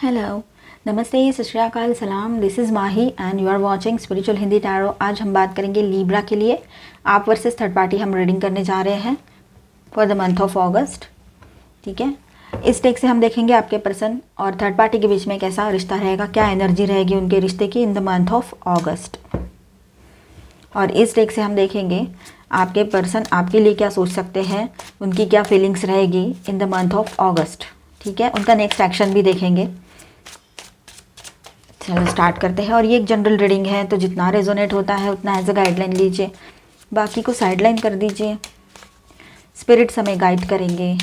Hello, नमस्ते, सत श्री अकाल, सलाम। This is Mahi and you are watching spiritual Hindi tarot. आज हम बात करेंगे लीब्रा के लिए। आप वर्सेस थर्ड पार्टी हम रीडिंग करने जा रहे हैं for the month of August. ठीक है, इस टेक से हम देखेंगे आपके पर्सन और थर्ड पार्टी के बीच में कैसा रिश्ता रहेगा, क्या एनर्जी रहेगी उनके रिश्ते की इन द मंथ ऑफ अगस्त। और इस टेक से हम देखेंगे आपके पर्सन आपके लिए क्या सोच सकते हैं, उनकी क्या फीलिंग्स रहेगी इन द मंथ ऑफ अगस्त। ठीक है, उनका नेक्स्ट एक्शन भी देखेंगे। चलो स्टार्ट करते हैं। और ये एक जनरल रीडिंग है, तो जितना रेजोनेट होता है उतना एज अ गाइडलाइन लीजिए, बाकी को साइडलाइन कर दीजिए। स्पिरिट्स हमें गाइड करेंगे।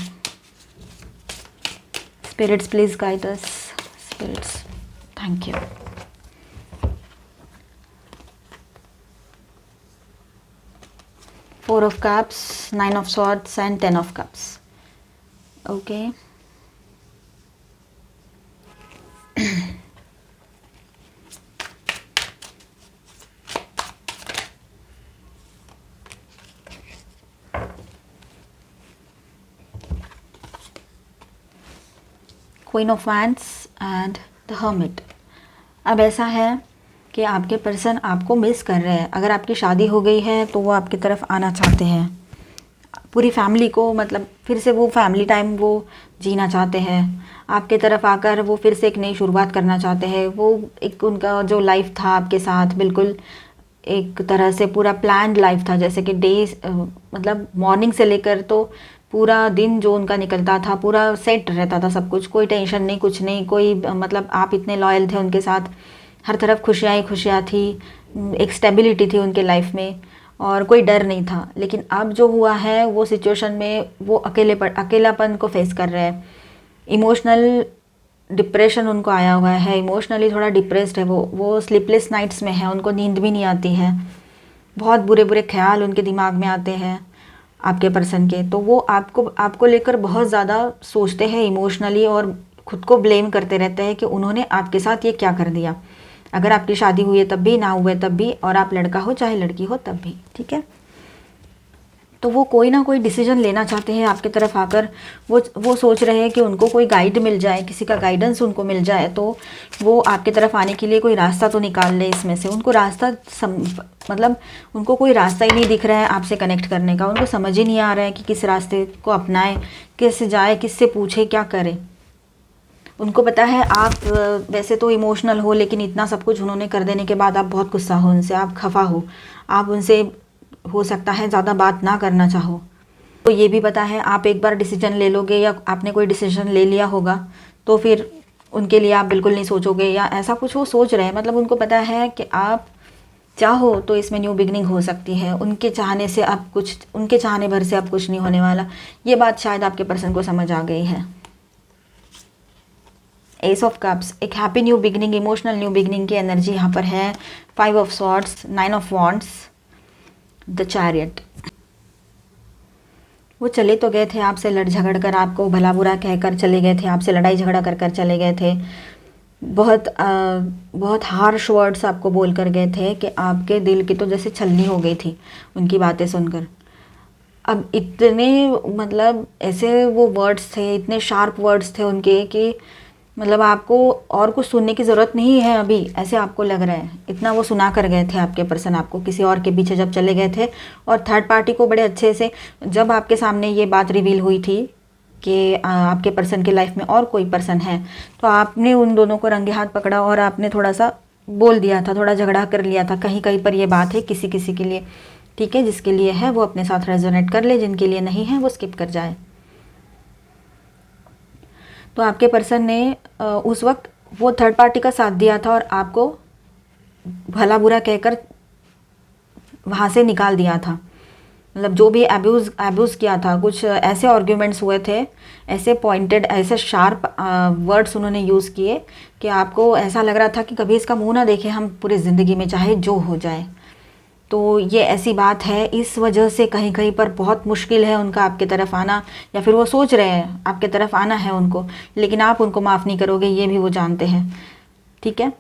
Spirits please guide us. Spirits, thank you. Four of cups, nine of swords and 10 of cups. Okay, queen of wands and the hermit. अब ऐसा है कि आपके पर्सन आपको मिस कर रहे हैं। अगर आपकी शादी हो गई है तो वो आपकी तरफ आना चाहते हैं, पूरी फैमिली को, मतलब फिर से वो फैमिली टाइम वो जीना चाहते हैं। आपके तरफ आकर वो फिर से एक नई शुरुआत करना चाहते हैं। वो एक उनका जो लाइफ था आपके साथ, बिल्कुल एक तरह से पूरा प्लान्ड लाइफ था, जैसे कि डेज मतलब मॉर्निंग से लेकर तो पूरा दिन जो उनका निकलता था पूरा सेट रहता था, सब कुछ, कोई टेंशन नहीं, कुछ नहीं, कोई मतलब आप इतने लॉयल थे उनके साथ, हर तरफ खुशियाँ ही खुशियाँ थी, एक स्टेबिलिटी थी उनके लाइफ में और कोई डर नहीं था। लेकिन अब जो हुआ है वो सिचुएशन में वो अकेलापन को फेस कर रहे हैं। इमोशनल डिप्रेशन उनको आया हुआ है, इमोशनली थोड़ा डिप्रेस्ड है वो स्लीपलेस नाइट्स में है, उनको नींद भी नहीं आती है, बहुत बुरे बुरे ख्याल उनके दिमाग में आते हैं आपके पर्सन के। तो वो आपको लेकर बहुत ज़्यादा सोचते हैं इमोशनली और खुद को ब्लेम करते रहते हैं कि उन्होंने आपके साथ ये क्या कर दिया। अगर आपकी शादी हुई है तब भी, ना हुए तब भी, और आप लड़का हो चाहे लड़की हो तब भी। ठीक है, तो वो कोई ना कोई डिसीजन लेना चाहते हैं आपके तरफ आकर। वो सोच रहे हैं कि उनको कोई गाइड मिल जाए, किसी का गाइडेंस उनको मिल जाए, तो वो आपके तरफ आने के लिए कोई रास्ता तो निकाल ले इसमें से। उनको रास्ता मतलब उनको कोई रास्ता ही नहीं दिख रहा है आपसे कनेक्ट करने का। उनको समझ ही नहीं आ रहा है कि किस रास्ते को अपनाए, कैसे जाए, किससे पूछे, क्या करे। उनको पता है आप वैसे तो इमोशनल हो, लेकिन इतना सब कुछ उन्होंने कर देने के बाद आप बहुत गुस्सा हो उनसे, आप खफा हो, आप उनसे हो सकता है ज़्यादा बात ना करना चाहो। तो ये भी पता है आप एक बार डिसीजन ले लोगे या आपने कोई डिसीजन ले लिया होगा तो फिर उनके लिए आप बिल्कुल नहीं सोचोगे, या ऐसा कुछ वो सोच रहे हैं। मतलब उनको पता है कि आप चाहो तो इसमें न्यू बिगनिंग हो सकती है। उनके चाहने से अब कुछ, उनके चाहने भर से अब कुछ नहीं होने वाला। ये बात शायद आपके पर्सन को समझ आ गई है। एस ऑफ कप्स, एक happy new beginning, emotional new beginning की एनर्जी यहाँ पर है। 5 of swords, 9 of wands, the chariot. वो चले तो गए थे आपसे लड़ झगड़ कर, आपको भला बुरा कहकर चले गए थे, आपसे लड़ाई झगड़ा कर कर चले गए थे, बहुत हार्श वर्ड्स आपको बोल कर गए थे कि आपके दिल की तो जैसे छलनी हो गई थी उनकी बातें सुनकर। अब इतने मतलब ऐसे वो वर्ड्स थे, इतने शार्प वर्ड्स थे उनके कि मतलब आपको और कुछ सुनने की ज़रूरत नहीं है अभी, ऐसे आपको लग रहा है। इतना वो सुना कर गए थे आपके पर्सन आपको, किसी और के पीछे जब चले गए थे। और थर्ड पार्टी को बड़े अच्छे से, जब आपके सामने ये बात रिवील हुई थी कि आपके पर्सन के लाइफ में और कोई पर्सन है, तो आपने उन दोनों को रंगे हाथ पकड़ा और आपने थोड़ा सा बोल दिया था, थोड़ा झगड़ा कर लिया था। कहीं कहीं पर ये बात है किसी किसी के लिए। ठीक है, जिसके लिए है वो अपने साथ रेजोनेट कर ले, जिनके लिए नहीं है वो स्किप कर जाए। तो आपके पर्सन ने उस वक्त वो थर्ड पार्टी का साथ दिया था और आपको भला बुरा कहकर वहाँ से निकाल दिया था। मतलब जो भी अब्यूज़ किया था, कुछ ऐसे आर्ग्यूमेंट्स हुए थे, ऐसे पॉइंटेड, ऐसे शार्प वर्ड्स उन्होंने यूज़ किए कि आपको ऐसा लग रहा था कि कभी इसका मुंह ना देखें हम पूरी ज़िंदगी में, चाहे जो हो जाए। तो ये ऐसी बात है, इस वजह से कहीं कहीं पर बहुत मुश्किल है उनका आपके तरफ आना, या फिर वो सोच रहे हैं आपके तरफ आना है उनको, लेकिन आप उनको माफ़ नहीं करोगे, ये भी वो जानते हैं। ठीक है,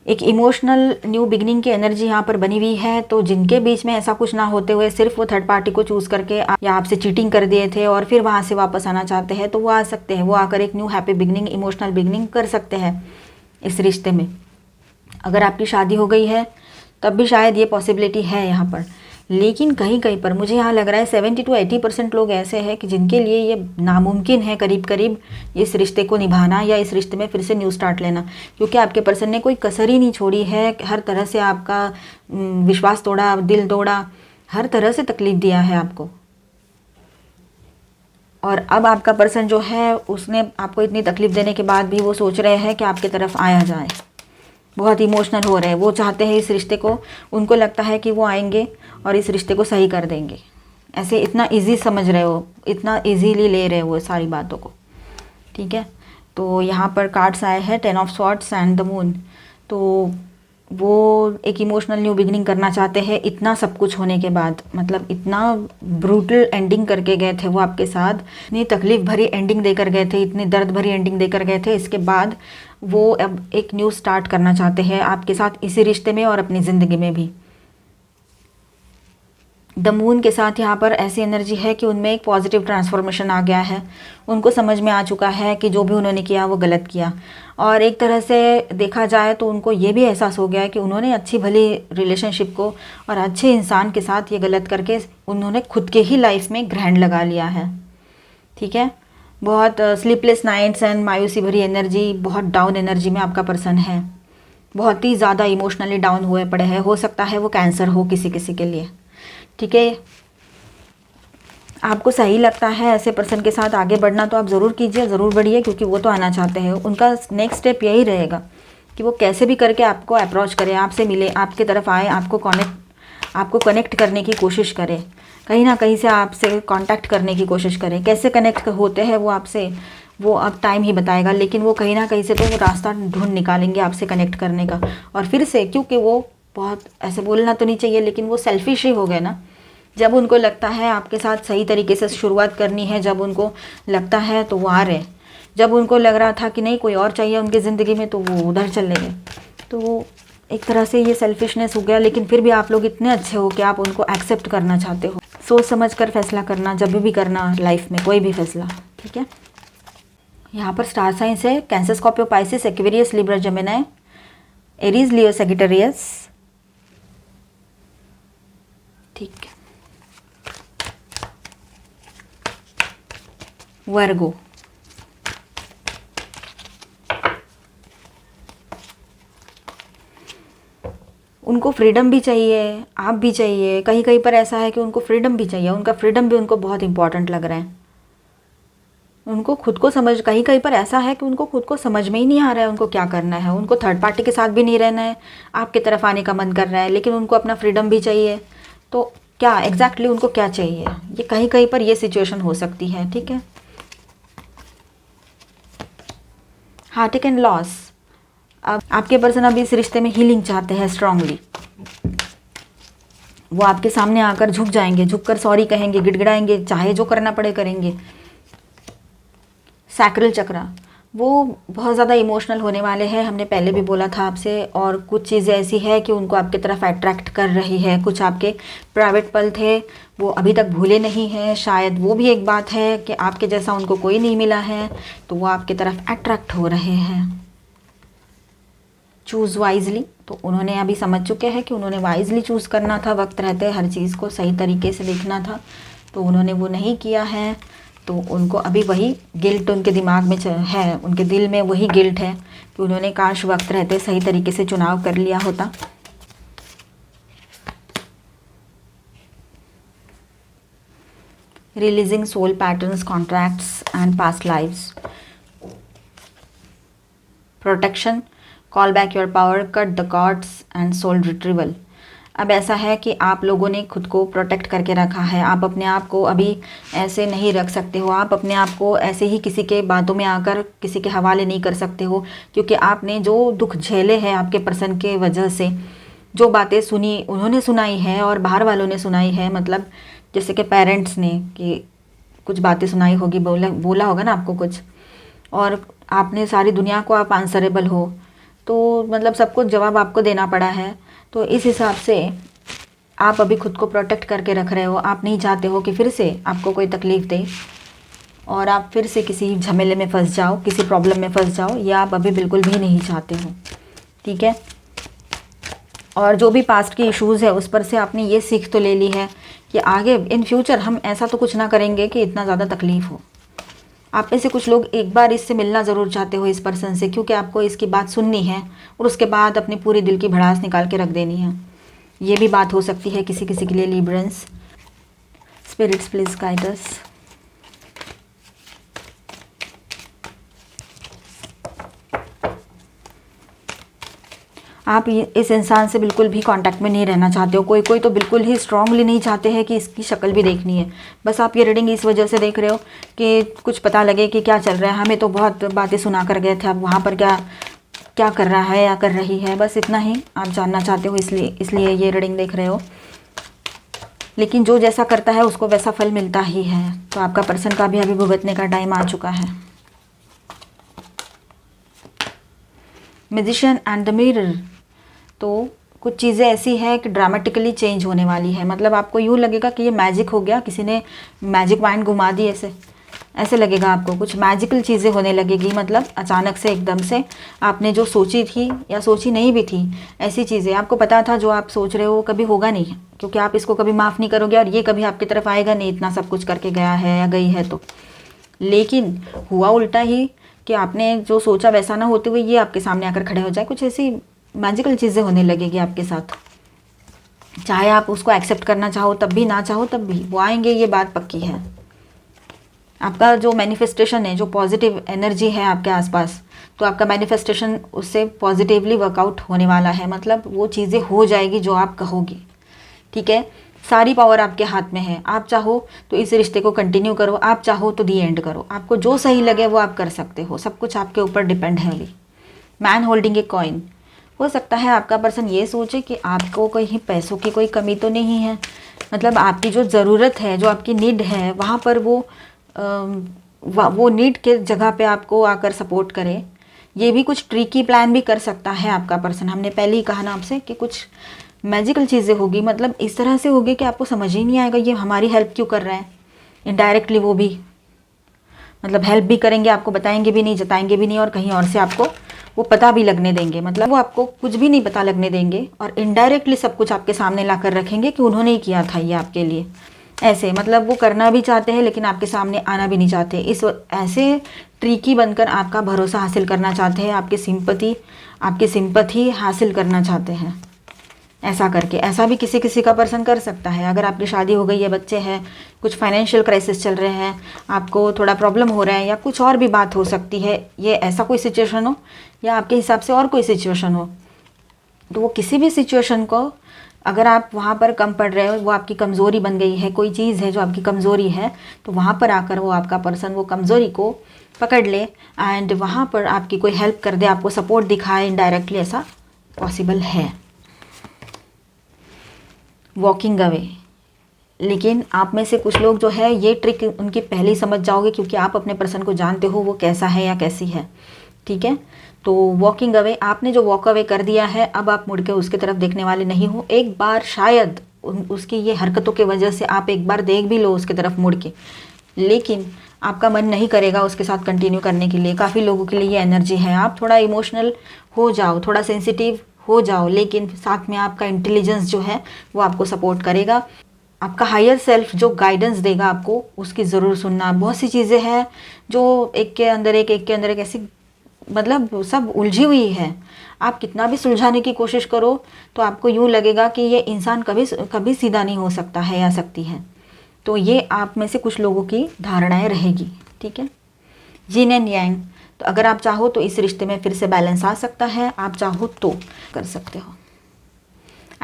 एक इमोशनल न्यू बिगनिंग की एनर्जी यहाँ पर बनी हुई है। तो जिनके बीच में ऐसा कुछ ना होते हुए सिर्फ वो थर्ड पार्टी को चूज़ करके या आपसे चीटिंग कर दिए थे और फिर वहाँ से वापस आना चाहते हैं, तो वो आ सकते हैं, वो आकर एक new happy beginning, emotional beginning कर सकते हैं इस रिश्ते में। अगर आपकी शादी हो गई है तब भी शायद ये पॉसिबिलिटी है यहाँ पर, लेकिन कहीं कहीं पर मुझे यहाँ लग रहा है 70 to 80% लोग ऐसे हैं कि जिनके लिए ये नामुमकिन है करीब करीब इस रिश्ते को निभाना या इस रिश्ते में फिर से न्यू स्टार्ट लेना, क्योंकि आपके पर्सन ने कोई कसर ही नहीं छोड़ी है। हर तरह से आपका विश्वास तोड़ा, दिल तोड़ा, हर तरह से तकलीफ दिया है आपको। और अब आपका पर्सन जो है उसने आपको इतनी तकलीफ देने के बाद भी वो सोच रहे हैं कि आपकी तरफ आया जाए, बहुत इमोशनल हो रहे हैं, वो चाहते हैं इस रिश्ते को, उनको लगता है कि वो आएंगे और इस रिश्ते को सही कर देंगे। ऐसे इतना इजी समझ रहे हो, इतना इजीली ले रहे हो सारी बातों को, ठीक है। तो यहाँ पर कार्ड्स आए हैं 10 of swords and the moon. तो वो एक इमोशनल न्यू बिगनिंग करना चाहते हैं इतना सब कुछ होने के बाद, मतलब इतना ब्रूटल एंडिंग करके गए थे वो आपके साथ, इतनी तकलीफ भरी एंडिंग देकर गए थे, इतनी दर्द भरी एंडिंग देकर गए थे। इसके बाद वो अब एक न्यू स्टार्ट करना चाहते हैं आपके साथ इसी रिश्ते में और अपनी ज़िंदगी में भी। द मून के साथ यहाँ पर ऐसी एनर्जी है कि उनमें एक पॉजिटिव ट्रांसफॉर्मेशन आ गया है, उनको समझ में आ चुका है कि जो भी उन्होंने किया वो गलत किया। और एक तरह से देखा जाए तो उनको ये भी एहसास हो गया है कि उन्होंने अच्छी भली रिलेशनशिप को और अच्छे इंसान के साथ ये गलत करके उन्होंने खुद के ही लाइफ में ग्रहण लगा लिया है, ठीक है। बहुत स्लीपलेस नाइट्स एंड मायूसी भरी एनर्जी, बहुत डाउन एनर्जी में आपका पर्सन है, बहुत ही ज़्यादा इमोशनली डाउन हुए पड़े हैं। हो सकता है वो कैंसर हो किसी किसी के लिए, ठीक है। आपको सही लगता है ऐसे पर्सन के साथ आगे बढ़ना तो आप ज़रूर कीजिए, ज़रूर बढ़िए, क्योंकि वो तो आना चाहते हैं। उनका नेक्स्ट स्टेप यही रहेगा कि वो कैसे भी करके आपको अप्रोच करें, आपसे मिले, आपके तरफ आए, आपको कनेक्ट करने की कोशिश करें, कहीं ना कहीं से आपसे कांटेक्ट करने की कोशिश करें। कैसे कनेक्ट होते हैं वो आपसे, वो अब टाइम ही बताएगा, लेकिन वो कहीं ना कहीं से तो वो रास्ता ढूंढ निकालेंगे आपसे कनेक्ट करने का। और फिर से, क्योंकि वो बहुत, ऐसे बोलना तो नहीं चाहिए, लेकिन वो सेल्फिश ही हो गए ना। जब उनको लगता है आपके साथ सही तरीके से शुरुआत करनी है, जब उनको लगता है तो वो आ रहे, जब उनको लग रहा था कि नहीं कोई और चाहिए उनकी ज़िंदगी में तो वो उधर चले गए। तो वो एक तरह से ये सेल्फिशनेस हो गया, लेकिन फिर भी आप लोग इतने अच्छे हो कि आप उनको एक्सेप्ट करना चाहते हो। सोच समझ कर फैसला करना, जब भी करना लाइफ में कोई भी फैसला, ठीक है। यहाँ पर स्टार साइंस है Cancer, Scorpio, Pisces, Aquarius, Libra, Gemini, Aries, Leo, Sagittarius, ठीक है। वर्गो, उनको फ्रीडम भी चाहिए, आप भी चाहिए। कहीं कहीं पर ऐसा है कि उनको फ्रीडम भी चाहिए, उनका फ्रीडम भी उनको बहुत इंपॉर्टेंट लग रहा है। उनको खुद को समझ, कहीं कहीं पर ऐसा है कि उनको खुद को समझ में ही नहीं आ रहा है उनको क्या करना है। उनको थर्ड पार्टी के साथ भी नहीं रहना है, आपकी तरफ आने का मन कर रहा है, लेकिन उनको अपना फ्रीडम भी चाहिए। तो क्या एग्जैक्टली उनको क्या चाहिए, ये कहीं कहीं पर ये सिचुएशन हो सकती है, ठीक है। हार्टेक एंड लॉस, अब आपके पर्सन अभी इस रिश्ते में हीलिंग चाहते हैं स्ट्रांगली। वो आपके सामने आकर झुक जाएंगे, झुककर सॉरी कहेंगे, गिड़गिड़ाएंगे, चाहे जो करना पड़े करेंगे। सैक्रल चक्रा, वो बहुत ज़्यादा इमोशनल होने वाले हैं, हमने पहले भी बोला था आपसे। और कुछ चीज़ें ऐसी है कि उनको आपकी तरफ अट्रैक्ट कर रही है। कुछ आपके प्राइवेट पल थे वो अभी तक भूले नहीं हैं, शायद वो भी एक बात है कि आपके जैसा उनको कोई नहीं मिला है, तो वो आपकी तरफ अट्रैक्ट हो रहे हैं। चूज़ वाइजली, तो उन्होंने अभी समझ चुके हैं कि उन्होंने वाइजली चूज़ करना था, वक्त रहते हर चीज़ को सही तरीके से देखना था, तो उन्होंने वो नहीं किया है। तो उनको अभी वही गिल्ट उनके दिमाग में है, उनके दिल में वही गिल्ट है कि उन्होंने काश वक्त रहते सही तरीके से चुनाव कर लिया होता। Releasing soul patterns, contracts and past lives, protection, call back your power, cut the cords and soul retrieval. अब ऐसा है कि आप लोगों ने खुद को प्रोटेक्ट करके रखा है, आप अपने आप को अभी ऐसे नहीं रख सकते हो, आप अपने आप को ऐसे ही किसी के बातों में आकर किसी के हवाले नहीं कर सकते हो, क्योंकि आपने जो दुख झेले हैं आपके पर्सन के वजह से, जो बातें सुनी उन्होंने सुनाई है और बाहर वालों ने सुनाई है, मतलब जैसे कि पेरेंट्स ने कि कुछ बातें सुनाई होगी, बोला होगा ना आपको कुछ, और आपने सारी दुनिया को आप आंसरेबल हो, तो मतलब सब कुछ जवाब आपको देना पड़ा है। तो इस हिसाब से आप अभी खुद को प्रोटेक्ट करके रख रहे हो। आप नहीं चाहते हो कि फिर से आपको कोई तकलीफ़ दे और आप फिर से किसी झमेले में फंस जाओ, किसी प्रॉब्लम में फंस जाओ, ये आप अभी बिल्कुल भी नहीं चाहते हो, ठीक है। और जो भी पास्ट के इश्यूज़ है उस पर से आपने ये सीख तो ले ली है कि आगे इन फ्यूचर हम ऐसा तो कुछ ना करेंगे कि इतना ज़्यादा तकलीफ़ हो। आप में से कुछ लोग एक बार इससे मिलना ज़रूर चाहते हो इस पर्सन से, क्योंकि आपको इसकी बात सुननी है और उसके बाद अपनी पूरी दिल की भड़ास निकाल के रख देनी है। ये भी बात हो सकती है किसी किसी के लिए Librans. Spirits please guide us. आप इस इंसान से बिल्कुल भी कांटेक्ट में नहीं रहना चाहते हो। कोई कोई तो बिल्कुल ही स्ट्रांगली नहीं चाहते हैं कि इसकी शक्ल भी देखनी है। बस आप ये रीडिंग इस वजह से देख रहे हो कि कुछ पता लगे कि क्या चल रहा है। हमें तो बहुत बातें सुना कर गए थे, अब वहाँ पर क्या क्या कर रहा है या कर रही है, बस इतना ही आप जानना चाहते हो, इसलिए ये रीडिंग देख रहे हो। लेकिन जो जैसा करता है उसको वैसा फल मिलता ही है। तो आपका पर्सन का भी अभी भुगतने का टाइम आ चुका है। Magician and the mirror. तो कुछ चीज़ें ऐसी है कि ड्रामेटिकली चेंज होने वाली है। मतलब आपको यूँ लगेगा कि ये मैजिक हो गया, किसी ने मैजिक वाइन घुमा दी, ऐसे लगेगा आपको। कुछ मैजिकल चीज़ें होने लगेगी, मतलब अचानक से एकदम से आपने जो सोची थी या सोची नहीं भी थी, ऐसी चीज़ें आपको पता था जो आप सोच रहे हो वो कभी होगा नहीं, क्योंकि आप इसको कभी माफ़ नहीं करोगे और ये कभी आपकी तरफ आएगा नहीं, इतना सब कुछ करके गया है या गई है तो। लेकिन हुआ उल्टा ही कि आपने जो सोचा वैसा ना होते हुए ये आपके सामने आकर खड़े हो जाए। कुछ ऐसी मैजिकल चीज़ें होने लगेगी आपके साथ, चाहे आप उसको एक्सेप्ट करना चाहो तब भी, ना चाहो तब भी वो आएंगे, ये बात पक्की है। आपका जो मैनिफेस्टेशन है, जो पॉजिटिव एनर्जी है आपके आसपास, तो आपका मैनिफेस्टेशन उससे पॉजिटिवली वर्कआउट होने वाला है। मतलब वो चीज़ें हो जाएगी जो आप कहोगे, ठीक है। सारी पावर आपके हाथ में है। आप चाहो तो इस रिश्ते को कंटिन्यू करो, आप चाहो तो दी एंड करो। आपको जो सही लगे वो आप कर सकते हो, सब कुछ आपके ऊपर डिपेंड है अभी। Man holding a coin. हो सकता है आपका पर्सन ये सोचे कि आपको कोई पैसों की कोई कमी तो नहीं है, मतलब आपकी जो ज़रूरत है, जो आपकी नीड है, वहाँ पर वो नीड के जगह पे आपको आकर सपोर्ट करे। ये भी कुछ ट्रिकी प्लान भी कर सकता है आपका पर्सन। हमने पहले ही कहा ना आपसे कि कुछ मैजिकल चीज़ें होगी, मतलब इस तरह से होगी कि आपको समझ ही नहीं आएगा ये हमारी हेल्प क्यों कर रहा है। इनडायरेक्टली वो भी मतलब हेल्प भी करेंगे, आपको बताएंगे भी नहीं, जताएंगे भी नहीं, और कहीं और से आपको वो पता भी लगने देंगे। मतलब वो आपको कुछ भी नहीं पता लगने देंगे और इनडायरेक्टली सब कुछ आपके सामने ला कर रखेंगे कि उन्होंने ही किया था ये आपके लिए। ऐसे मतलब वो करना भी चाहते हैं लेकिन आपके सामने आना भी नहीं चाहते। ऐसे ट्रिकी बनकर आपका भरोसा हासिल करना चाहते हैं, आपकी सिंपथी हासिल करना चाहते हैं। ऐसा करके, ऐसा भी किसी किसी का पर्सन कर सकता है। अगर आपकी शादी हो गई है, बच्चे हैं, कुछ फाइनेंशियल क्राइसिस चल रहे हैं, आपको थोड़ा प्रॉब्लम हो रहा है, या कुछ और भी बात हो सकती है, ये ऐसा कोई सिचुएशन हो या आपके हिसाब से और कोई सिचुएशन हो, तो वो किसी भी सिचुएशन को अगर आप वहाँ पर कम पड़ रहे हो, वो आपकी कमज़ोरी बन गई है, कोई चीज़ है जो आपकी कमज़ोरी है, तो वहाँ पर आकर वो आपका पर्सन वो कमज़ोरी को पकड़ ले एंड वहाँ पर आपकी कोई हेल्प कर दे, आपको सपोर्ट दिखाए इनडायरेक्टली, ऐसा पॉसिबल है। Walking away. लेकिन आप में से कुछ लोग जो है ये ट्रिक उनकी पहले ही समझ जाओगे, क्योंकि आप अपने पर्सन को जानते हो वो कैसा है या कैसी है, ठीक है। तो वॉकिंग अवे, आपने जो वॉक अवे कर दिया है, अब आप मुड़ के उसकी तरफ देखने वाले नहीं हो। एक बार शायद उसकी ये हरकतों की वजह से आप एक बार देख भी लो उसकी तरफ मुड़ के, लेकिन आपका मन नहीं करेगा उसके साथ कंटिन्यू करने के लिए। काफ़ी लोगों के लिए ये एनर्जी है। आप थोड़ा इमोशनल हो जाओ, थोड़ा सेंसिटिव हो जाओ, लेकिन साथ में आपका इंटेलिजेंस जो है वो आपको सपोर्ट करेगा। आपका हायर सेल्फ जो गाइडेंस देगा आपको, उसकी ज़रूर सुनना। बहुत सी चीज़ें हैं जो एक के अंदर एक ऐसी मतलब सब उलझी हुई है। आप कितना भी सुलझाने की कोशिश करो तो आपको यूँ लगेगा कि ये इंसान कभी कभी सीधा नहीं हो सकता है या सकती है। तो ये आप में से कुछ लोगों की धारणाएं रहेगी, ठीक है। Yin and yang. तो अगर आप चाहो तो इस रिश्ते में फिर से बैलेंस आ सकता है, आप चाहो तो कर सकते हो।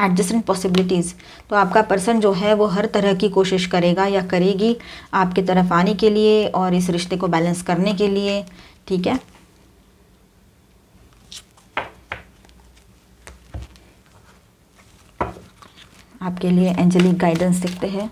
Adjacent possibilities. तो आपका पर्सन जो है वो हर तरह की कोशिश करेगा या करेगी आपकी तरफ आने के लिए और इस रिश्ते को बैलेंस करने के लिए, ठीक है। आपके लिए एंजेलिक गाइडेंस देखते हैं।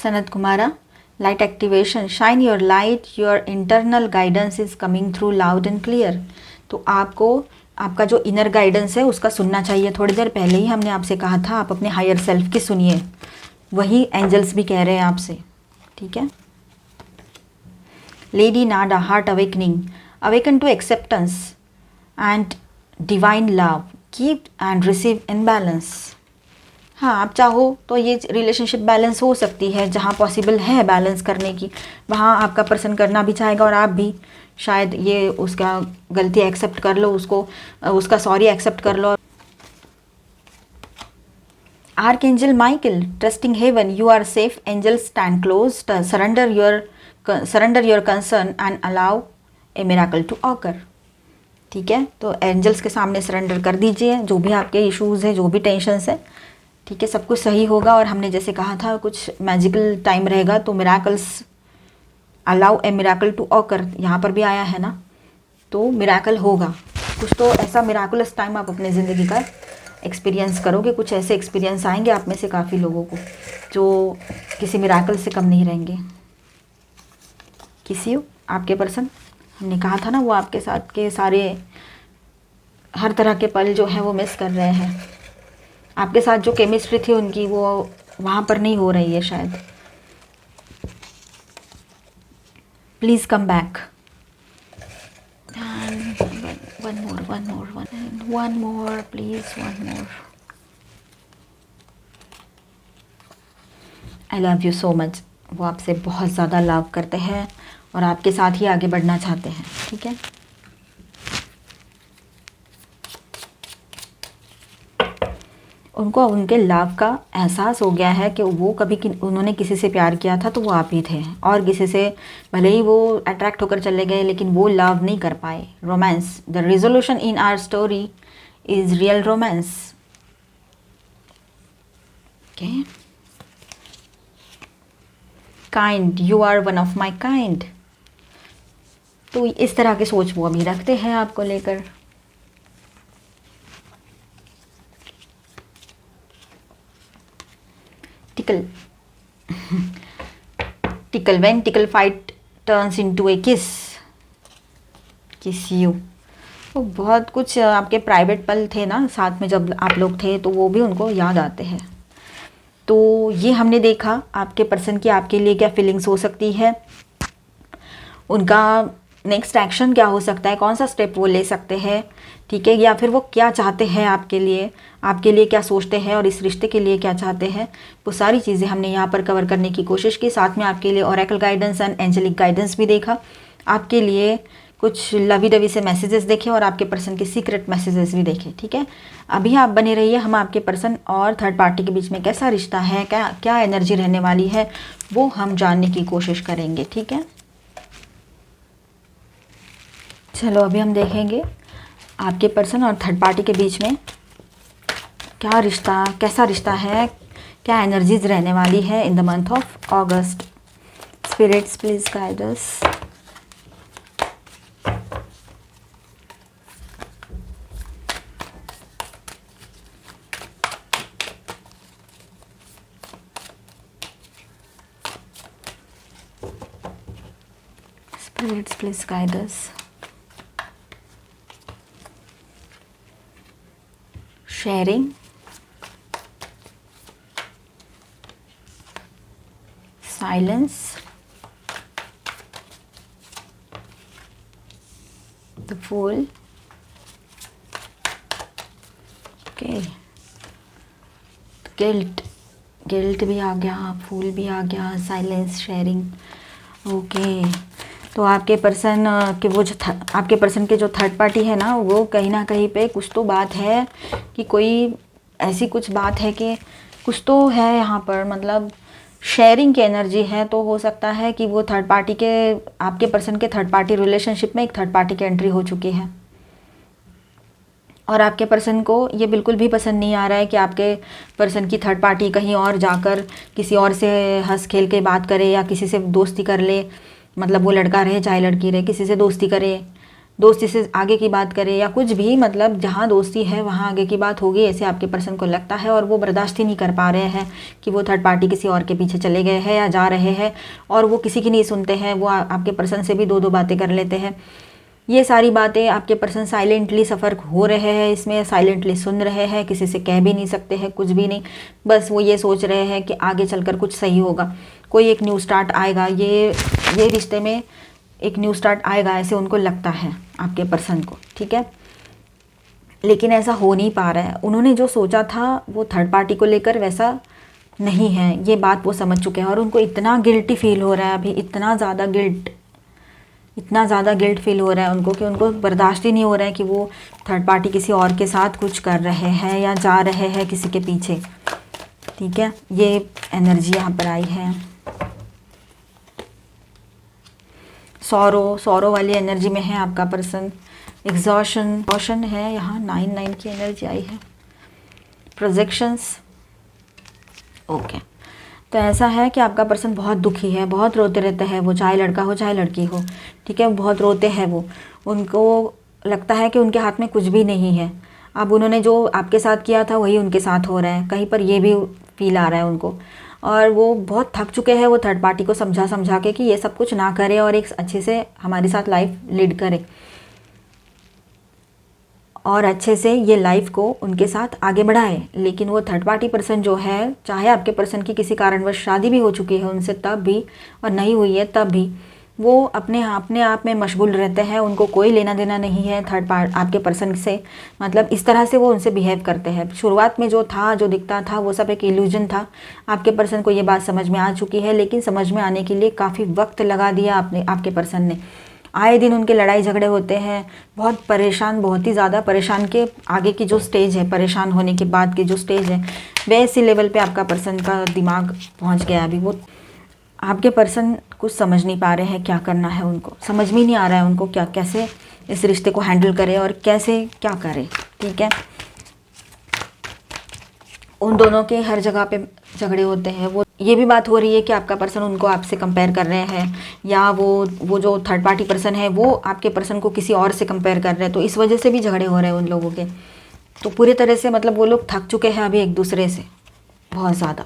Sanat Kumara, light activation, shine your light, your internal guidance is coming through loud and clear. तो आपको आपका जो इनर गाइडेंस है उसका सुनना चाहिए। थोड़ी देर पहले ही हमने आपसे कहा था आप अपने हायर सेल्फ की सुनिए, वही एंजल्स भी कह रहे हैं आपसे, ठीक है। Lady Nada, heart awakening, awaken to acceptance and divine love, keep and receive in balance. हाँ, आप चाहो तो ये रिलेशनशिप बैलेंस हो सकती है, जहाँ पॉसिबल है बैलेंस करने की वहाँ आपका पर्सन करना भी चाहेगा और आप भी शायद ये उसका गलती एक्सेप्ट कर लो, उसका सॉरी एक्सेप्ट कर लो। Archangel Michael, trusting heaven, you are safe, angel stand close, surrender your concern and allow a miracle to occur. ठीक है, तो एंजल्स के सामने सरेंडर कर दीजिए जो भी आपके इश्यूज़ है, जो भी टेंशन्स है, ठीक है, सब कुछ सही होगा। और हमने जैसे कहा था कुछ मैजिकल टाइम रहेगा, तो miracles, allow a miracle to occur यहाँ पर भी आया है ना, तो मिराकल होगा। कुछ तो ऐसा मिराकुलस टाइम आप अपने ज़िंदगी का एक्सपीरियंस करोगे। कुछ ऐसे एक्सपीरियंस आएंगे आप में से काफ़ी लोगों को जो किसी मिराकल से कम नहीं रहेंगे। किसी आपके पर्सन, हमने कहा था ना, वो आपके साथ के सारे हर तरह के पल जो है वो मिस कर रहे हैं। आपके साथ जो केमिस्ट्री थी उनकी वो वहाँ पर नहीं हो रही है शायद। Please come back. One more please, one more. I love you so much. वो आपसे बहुत ज़्यादा लव करते हैं और आपके साथ ही आगे बढ़ना चाहते हैं, ठीक है। उनको उनके लव का एहसास हो गया है कि वो कभी उन्होंने किसी से प्यार किया था तो वो आप ही थे, और किसी से भले ही वो अट्रैक्ट होकर चले गए लेकिन वो लव नहीं कर पाए। Romance, the resolution in our story is real romance. Okay, kind, you are one of my kind. तो इस तरह की सोच वो अभी रखते हैं आपको लेकर। Tickle when tickle fight turns into a kiss you. वो बहुत कुछ आपके प्राइवेट पल थे ना साथ में जब आप लोग थे, तो वो भी उनको याद आते हैं। तो ये हमने देखा आपके पर्सन की आपके लिए क्या फीलिंग्स हो सकती है, उनका नेक्स्ट एक्शन क्या हो सकता है, कौन सा स्टेप वो ले सकते हैं, ठीक है, या फिर वो क्या चाहते हैं आपके लिए क्या सोचते हैं और इस रिश्ते के लिए क्या चाहते हैं। वो सारी चीज़ें हमने यहाँ पर कवर करने की कोशिश की। साथ में आपके लिए oracle guidance and angelic guidance भी देखा, आपके लिए कुछ लवी डवी से मैसेजेस देखे और आपके पर्सन के सीक्रेट मैसेजेस भी देखे, ठीक है। अभी आप बने रहिए, हम आपके पर्सन और थर्ड पार्टी के बीच में कैसा रिश्ता है, क्या एनर्जी रहने वाली है, वो हम जानने की कोशिश करेंगे, ठीक है। चलो अभी हम देखेंगे आपके पर्सन और थर्ड पार्टी के बीच में क्या रिश्ता, कैसा रिश्ता है, क्या एनर्जीज रहने वाली है in the month of August. Spirits please guide us. Spirits please guide us. sharing, silence, the fool, okay, guilt भी आ गया, फूल भी आ गया, साइलेंस, शेयरिंग, ओके। तो आपके पर्सन के वो जो आपके पर्सन के जो थर्ड पार्टी है ना, वो कहीं ना कहीं पे कुछ तो बात है कि कोई ऐसी कुछ बात है कि कुछ तो है यहाँ पर, मतलब शेयरिंग की एनर्जी है। तो हो सकता है कि वो थर्ड पार्टी के, आपके पर्सन के थर्ड पार्टी रिलेशनशिप में एक थर्ड पार्टी की एंट्री हो चुकी है और आपके पर्सन को ये बिल्कुल भी पसंद नहीं आ रहा है कि आपके पर्सन की थर्ड पार्टी कहीं और जाकर किसी और से हंस खेल के बात करे या किसी से दोस्ती कर ले। मतलब वो लड़का रहे चाहे लड़की रहे, किसी से दोस्ती करे, दोस्ती से आगे की बात करे या कुछ भी, मतलब जहाँ दोस्ती है वहाँ आगे की बात होगी, ऐसे आपके पर्सन को लगता है। और वो बर्दाश्त ही नहीं कर पा रहे हैं कि वो थर्ड पार्टी किसी और के पीछे चले गए हैं या जा रहे हैं, और वो किसी की नहीं सुनते हैं, वो आपके पर्सन से भी दो दो बातें कर लेते हैं। ये सारी बातें आपके पर्सन साइलेंटली सफ़र हो रहे हैं, इसमें साइलेंटली सुन रहे हैं, किसी से कह भी नहीं सकते हैं कुछ भी नहीं। बस वो ये सोच रहे हैं कि आगे चलकर कुछ सही होगा, कोई एक न्यू स्टार्ट आएगा, ये रिश्ते में एक न्यू स्टार्ट आएगा, ऐसे उनको लगता है आपके पर्सन को, ठीक है। लेकिन ऐसा हो नहीं पा रहा है। उन्होंने जो सोचा था वो थर्ड पार्टी को लेकर वैसा नहीं है, ये बात वो समझ चुके हैं। और उनको इतना गिल्टी फील हो रहा है अभी, इतना ज़्यादा गिल्ट फील हो रहा है उनको कि उनको बर्दाश्त ही नहीं हो रहा है कि वो थर्ड पार्टी किसी और के साथ कुछ कर रहे हैं या जा रहे हैं किसी के पीछे, ठीक है। ये एनर्जी यहाँ पर आई है। सौरो वाली एनर्जी में है आपका पर्सन। एग्जॉशन है यहाँ। 9 की एनर्जी आई है। Projections, okay. तो ऐसा है कि आपका पर्सन बहुत दुखी है, बहुत रोते रहते हैं वो, चाहे लड़का हो चाहे लड़की हो, ठीक है। बहुत रोते हैं वो, उनको लगता है कि उनके हाथ में कुछ भी नहीं है। अब उन्होंने जो आपके साथ किया था वही उनके साथ हो रहा है, कहीं पर ये भी फील आ रहा है उनको। और वो बहुत थक चुके हैं वो थर्ड पार्टी को समझा के कि ये सब कुछ ना करे और एक अच्छे से हमारे साथ लाइफ लीड करे, और अच्छे से ये लाइफ को उनके साथ आगे बढ़ाए। लेकिन वो थर्ड पार्टी पर्सन जो है, चाहे आपके पर्सन की किसी कारणवश शादी भी हो चुकी है उनसे तब भी, और नहीं हुई है तब भी, वो अपने आप में मशगूल रहते हैं। उनको कोई लेना देना नहीं है थर्ड पार्ट आपके पर्सन से। मतलब इस तरह से वो उनसे बिहेव करते हैं। शुरुआत में जो था, जो दिखता था, वो सब एक इल्यूजन था। आपके पर्सन को ये बात समझ में आ चुकी है, लेकिन समझ में आने के लिए काफ़ी वक्त लगा दिया आपके पर्सन ने। आए दिन उनके लड़ाई झगड़े होते हैं, बहुत परेशान, बहुत ही ज़्यादा परेशान के आगे की जो स्टेज है, परेशान होने के बाद की जो स्टेज है, वैसी लेवल पे आपका पर्सन का दिमाग पहुंच गया अभी। वो आपके पर्सन कुछ समझ नहीं पा रहे हैं क्या करना है, उनको समझ में नहीं आ रहा है उनको कैसे इस रिश्ते को हैंडल करे और कैसे क्या करे, ठीक है। उन दोनों के हर जगह पे झगड़े होते हैं। वो ये भी बात हो रही है कि आपका पर्सन उनको आपसे कंपेयर कर रहे हैं, या वो जो थर्ड पार्टी पर्सन है वो आपके पर्सन को किसी और से कंपेयर कर रहे हैं, तो इस वजह से भी झगड़े हो रहे हैं उन लोगों के। तो पूरी तरह से मतलब वो लोग थक चुके हैं अभी एक दूसरे से बहुत ज़्यादा।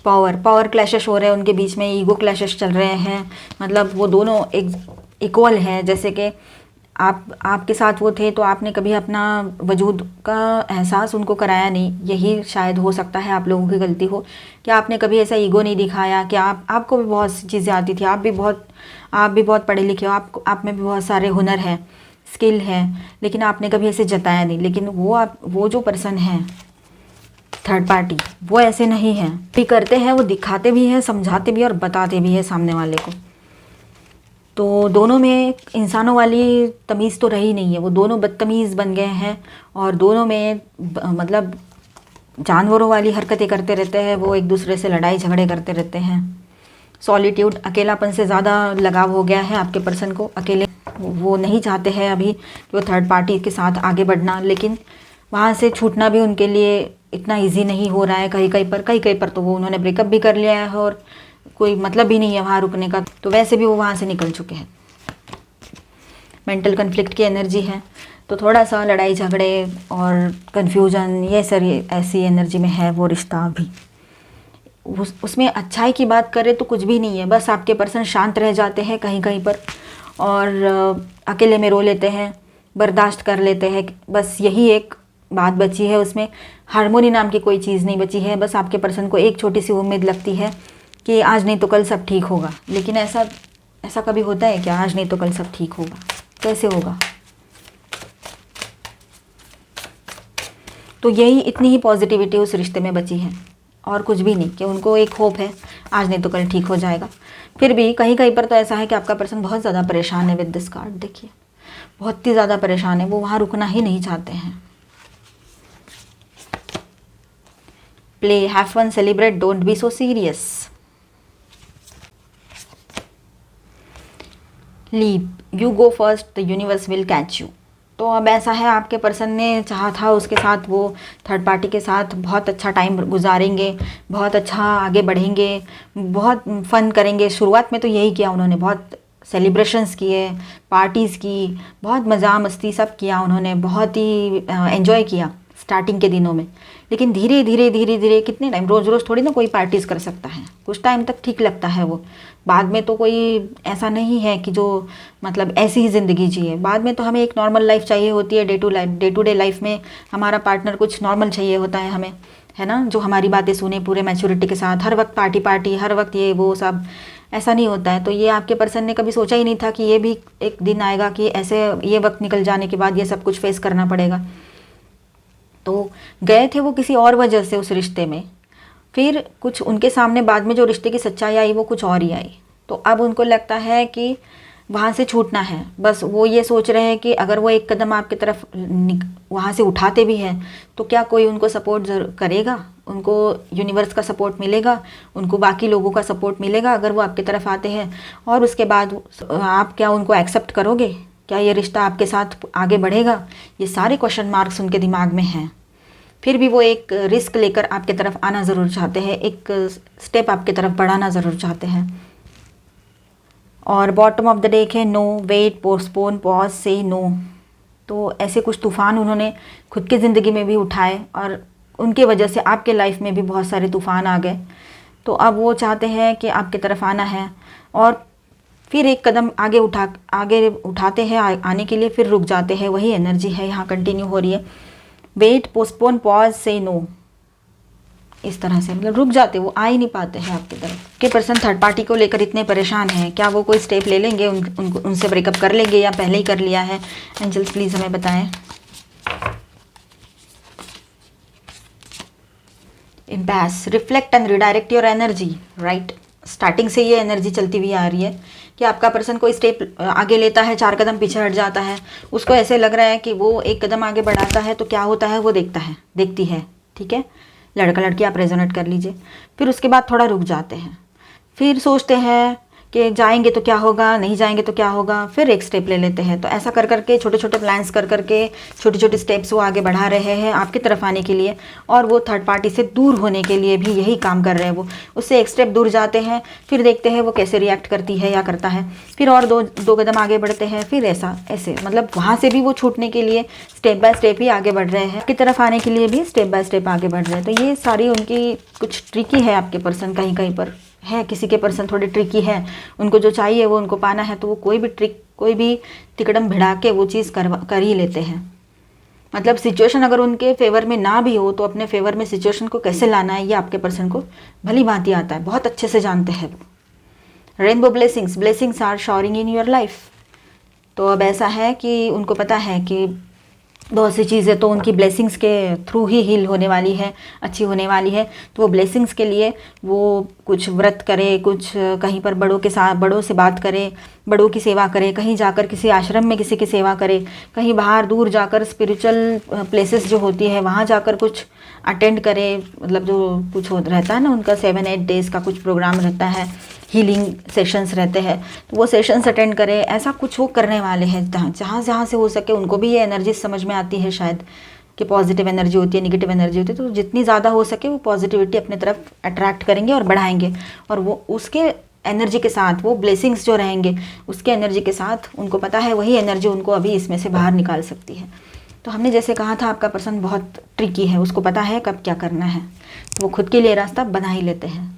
पावर क्लैशेस हो रहे हैं उनके बीच में, ईगो क्लैशेस चल रहे हैं। मतलब वो दोनों इक्वल हैं। जैसे कि आपके साथ वो थे तो आपने कभी अपना वजूद का एहसास उनको कराया नहीं। यही शायद हो सकता है आप लोगों की गलती हो कि आपने कभी ऐसा ईगो नहीं दिखाया कि आपको भी बहुत सी चीज़ें आती थी, आप भी बहुत पढ़े लिखे हो, आप में भी बहुत सारे हुनर हैं, स्किल है, लेकिन आपने कभी ऐसे जताया नहीं। लेकिन वो जो पर्सन है थर्ड पार्टी, वो ऐसे नहीं है। भी करते हैं, वो दिखाते भी हैं, समझाते भी और बताते भी हैं सामने वाले को। तो दोनों में इंसानों वाली तमीज़ तो रही नहीं है, वो दोनों बदतमीज़ बन गए हैं। और दोनों में मतलब जानवरों वाली हरकतें करते रहते हैं। वो एक दूसरे से लड़ाई झगड़े करते रहते हैं। सॉलिट्यूड, अकेलापन से ज़्यादा लगाव हो गया है आपके पर्सन को। अकेले वो नहीं चाहते हैं अभी कि वो थर्ड पार्टी के साथ आगे बढ़ना, लेकिन वहाँ से छूटना भी उनके लिए इतना ईजी नहीं हो रहा है। कहीं पर तो वो उन्होंने ब्रेकअप भी कर लिया है और कोई मतलब भी नहीं है वहाँ रुकने का, तो वैसे भी वो वहाँ से निकल चुके हैं। मेंटल कन्फ्लिक्ट की एनर्जी है, तो थोड़ा सा लड़ाई झगड़े और कन्फ्यूजन, ये सारी ऐसी एनर्जी में है वो रिश्ता अभी। उसमें अच्छाई की बात करें तो कुछ भी नहीं है। बस आपके पर्सन शांत रह जाते हैं कहीं पर, और अकेले में रो लेते हैं, बर्दाश्त कर लेते हैं। बस यही एक बात बची है, उसमें हार्मोनी नाम की कोई चीज़ नहीं बची है। बस आपके पर्सन को एक छोटी सी उम्मीद लगती है कि आज नहीं तो कल सब ठीक होगा। लेकिन ऐसा कभी होता है क्या? आज नहीं तो कल सब ठीक होगा, कैसे होगा? तो यही इतनी ही पॉजिटिविटी उस रिश्ते में बची है और कुछ भी नहीं, कि उनको एक होप है आज नहीं तो कल ठीक हो जाएगा। फिर भी कहीं पर तो ऐसा है कि आपका पर्सन बहुत ज़्यादा परेशान है विद दिस कार्ड। देखिए, बहुत ही ज़्यादा परेशान है, वो वहाँ रुकना ही नहीं चाहते हैं। Play, have fun, celebrate, don't be so serious. Leap, you go first, the universe will catch you. तो अब ऐसा है, आपके पर्सन ने चाहा था उसके साथ, वो थर्ड पार्टी के साथ बहुत अच्छा टाइम गुजारेंगे, बहुत अच्छा आगे बढ़ेंगे, बहुत फन करेंगे। शुरुआत में तो यही किया उन्होंने, बहुत सेलिब्रेशंस किए, पार्टीज़ की, बहुत मज़ा मस्ती सब किया उन्होंने, बहुत ही एंजॉय किया स्टार्टिंग के दिनों में। लेकिन धीरे धीरे धीरे धीरे कितने टाइम, रोज़ रोज़ थोड़ी ना कोई पार्टीज़ कर सकता है, कुछ टाइम तक ठीक लगता है वो, बाद में तो कोई ऐसा नहीं है कि जो मतलब ऐसी ही ज़िंदगी जिए। बाद में तो हमें एक नॉर्मल लाइफ चाहिए होती है, डे टू डे लाइफ में हमारा पार्टनर कुछ नॉर्मल चाहिए होता है हमें, है ना, जो हमारी बातें सुने पूरे मैच्योरिटी के साथ, हर वक्त पार्टी पार्टी, हर वक्त ये वो सब, ऐसा नहीं होता है। तो ये आपके पर्सन ने कभी सोचा ही नहीं था कि ये भी एक दिन आएगा कि ऐसे ये वक्त निकल जाने के बाद ये सब कुछ फेस करना पड़ेगा। तो गए थे वो किसी और वजह से उस रिश्ते में, फिर कुछ उनके सामने बाद में जो रिश्ते की सच्चाई आई वो कुछ और ही आई। तो अब उनको लगता है कि वहाँ से छूटना है। बस वो ये सोच रहे हैं कि अगर वो एक कदम आपकी तरफ वहाँ से उठाते भी हैं तो क्या कोई उनको सपोर्ट जरूर करेगा, उनको यूनिवर्स का सपोर्ट मिलेगा, उनको बाकी लोगों का सपोर्ट मिलेगा अगर वो आपकी तरफ आते हैं, और उसके बाद आप क्या उनको एक्सेप्ट करोगे, क्या ये रिश्ता आपके साथ आगे बढ़ेगा, ये सारे क्वेश्चन मार्क्स उनके दिमाग में हैं। फिर भी वो एक रिस्क लेकर आपके तरफ आना ज़रूर चाहते हैं, एक स्टेप आपके तरफ बढ़ाना ज़रूर चाहते हैं। और बॉटम ऑफ द डेक है नो, वेट, पोस्टपोन, पॉज, से नो। तो ऐसे कुछ तूफ़ान उन्होंने खुद की ज़िंदगी में भी उठाए और उनके वजह से आपके लाइफ में भी बहुत सारे तूफ़ान आ गए। तो अब वो चाहते हैं कि आपकी तरफ आना है और फिर एक कदम आगे उठाते हैं आने के लिए, फिर रुक जाते हैं। वही एनर्जी है यहाँ कंटिन्यू हो रही है। वेट, पोस्टपोन, पॉज, से नो, इस तरह से मतलब रुक जाते, वो आ ही नहीं पाते हैं आपकी तरफ। के पर्सन थर्ड पार्टी को लेकर इतने परेशान हैं, क्या वो कोई स्टेप ले लेंगे, उनसे ब्रेकअप कर लेंगे या पहले ही कर लिया है? एंजल्स प्लीज़ हमें बताएं। Impasse, reflect and redirect your energy, right. Starting से ये एनर्जी चलती हुई आ रही है कि आपका पर्सन कोई स्टेप आगे लेता है, 4 कदम पीछे हट जाता है, उसको ऐसे लग रहा है कि वो 1 कदम आगे बढ़ाता है तो क्या होता है वो देखती है, ठीक है। लड़का लड़की आप रेजोनेट कर लीजिए। फिर उसके बाद थोड़ा रुक जाते हैं, फिर सोचते हैं कि जाएंगे तो क्या होगा, नहीं जाएंगे तो क्या होगा, फिर एक स्टेप ले लेते हैं। तो ऐसा कर करके छोटे छोटे प्लान्स कर करके छोटे छोटे स्टेप्स वो आगे बढ़ा रहे हैं आपकी तरफ आने के लिए, और वो थर्ड पार्टी से दूर होने के लिए भी यही काम कर रहे हैं। वो उससे एक स्टेप दूर जाते हैं, फिर देखते हैं वो कैसे रिएक्ट करती है या करता है, फिर और दो कदम आगे बढ़ते हैं, फिर ऐसे मतलब वहाँ से भी वो छूटने के लिए स्टेप बाय स्टेप ही आगे बढ़ रहे हैं, आपकी तरफ आने के लिए भी स्टेप बाय स्टेप आगे बढ़ रहे हैं। तो ये सारी उनकी कुछ ट्रिकी है, आपके पर्सन कहीं कहीं पर है, किसी के पर्सन थोड़ी ट्रिकी है, उनको जो चाहिए वो उनको पाना है, तो वो कोई भी ट्रिक, कोई भी तिकड़म भिड़ा के वो चीज़ कर ही लेते हैं। मतलब सिचुएशन अगर उनके फेवर में ना भी हो तो अपने फेवर में सिचुएशन को कैसे लाना है ये आपके पर्सन को भली भांति आता है, बहुत अच्छे से जानते हैं वो। Rainbow blessings are showering in your life. तो अब ऐसा है कि उनको पता है कि बहुत सी चीज़ें तो उनकी ब्लेसिंग्स के थ्रू ही हील होने वाली है, अच्छी होने वाली है। तो वो ब्लेसिंग्स के लिए वो कुछ व्रत करे, कुछ कहीं पर बड़ों से बात करे, बड़ों की सेवा करे, कहीं जाकर किसी आश्रम में किसी की सेवा करे, कहीं बाहर दूर जाकर स्पिरिचुअल प्लेसेस जो होती है वहाँ जाकर कुछ अटेंड करे। मतलब जो कुछ रहता है ना उनका 7-8 डेज़ का कुछ प्रोग्राम रहता है, हीलिंग सेशंस रहते हैं, तो वो सेशंस अटेंड करें। ऐसा कुछ वो करने वाले हैं जहाँ से हो सके। उनको भी ये एनर्जी समझ में आती है शायद कि पॉजिटिव एनर्जी होती है, नेगेटिव एनर्जी होती है, तो जितनी ज़्यादा हो सके वो पॉजिटिविटी अपने तरफ अट्रैक्ट करेंगे और बढ़ाएंगे। और वो उसके एनर्जी के साथ, वो ब्लेसिंग्स जो रहेंगे उसके एनर्जी के साथ, उनको पता है वही एनर्जी उनको अभी इसमें से बाहर निकाल सकती है। तो हमने जैसे कहा था आपका पर्सन बहुत ट्रिकी है, उसको पता है कब क्या करना है, तो वो खुद के लिए रास्ता बना ही लेते हैं,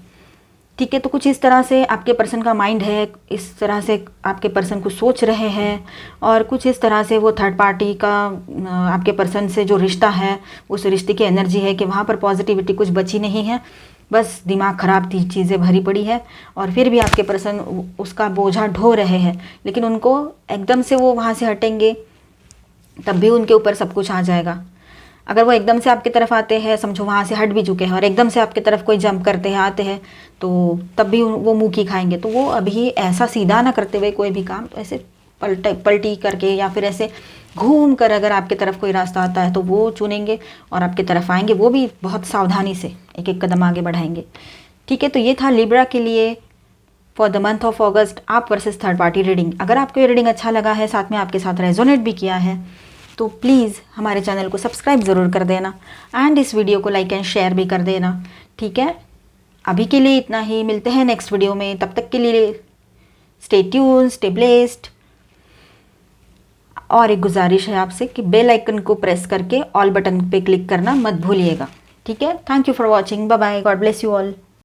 ठीक है। तो कुछ इस तरह से आपके पर्सन का माइंड है, इस तरह से आपके पर्सन कुछ सोच रहे हैं, और कुछ इस तरह से वो थर्ड पार्टी का आपके पर्सन से जो रिश्ता है उस रिश्ते की एनर्जी है कि वहाँ पर पॉजिटिविटी कुछ बची नहीं है, बस दिमाग ख़राब चीज़ें भरी पड़ी है। और फिर भी आपके पर्सन उसका बोझा ढो रहे हैं, लेकिन उनको एकदम से वो वहाँ से हटेंगे तब भी उनके ऊपर सब कुछ आ जाएगा। अगर वो एकदम से आपकी तरफ आते हैं, समझो वहाँ से हट भी चुके हैं, और एकदम से आपकी तरफ कोई जंप करते हैं, आते हैं, तो तब भी वो मुँह की खाएंगे। तो वो अभी ऐसा सीधा ना करते हुए कोई भी काम, तो ऐसे पलटी करके या फिर ऐसे घूम कर अगर आपकी तरफ कोई रास्ता आता है तो वो चुनेंगे और आपकी तरफ आएंगे, वो भी बहुत सावधानी से एक एक कदम आगे बढ़ाएंगे, ठीक है। तो ये था लिब्रा के लिए फॉर द मंथ ऑफ अगस्त, आप वर्सेस थर्ड पार्टी रीडिंग। अगर आपको ये रीडिंग अच्छा लगा है, साथ में आपके साथ रेजोनेट भी किया है, तो प्लीज़ हमारे चैनल को सब्सक्राइब ज़रूर कर देना, एंड इस वीडियो को लाइक एंड शेयर भी कर देना, ठीक है। अभी के लिए इतना ही, मिलते हैं नेक्स्ट वीडियो में, तब तक के लिए स्टे ट्यून्ड, स्टे ब्लेस्ड। और एक गुजारिश है आपसे कि बेल आइकन को प्रेस करके ऑल बटन पे क्लिक करना मत भूलिएगा। ठीक है, thank you for watching, bye bye, God bless you all.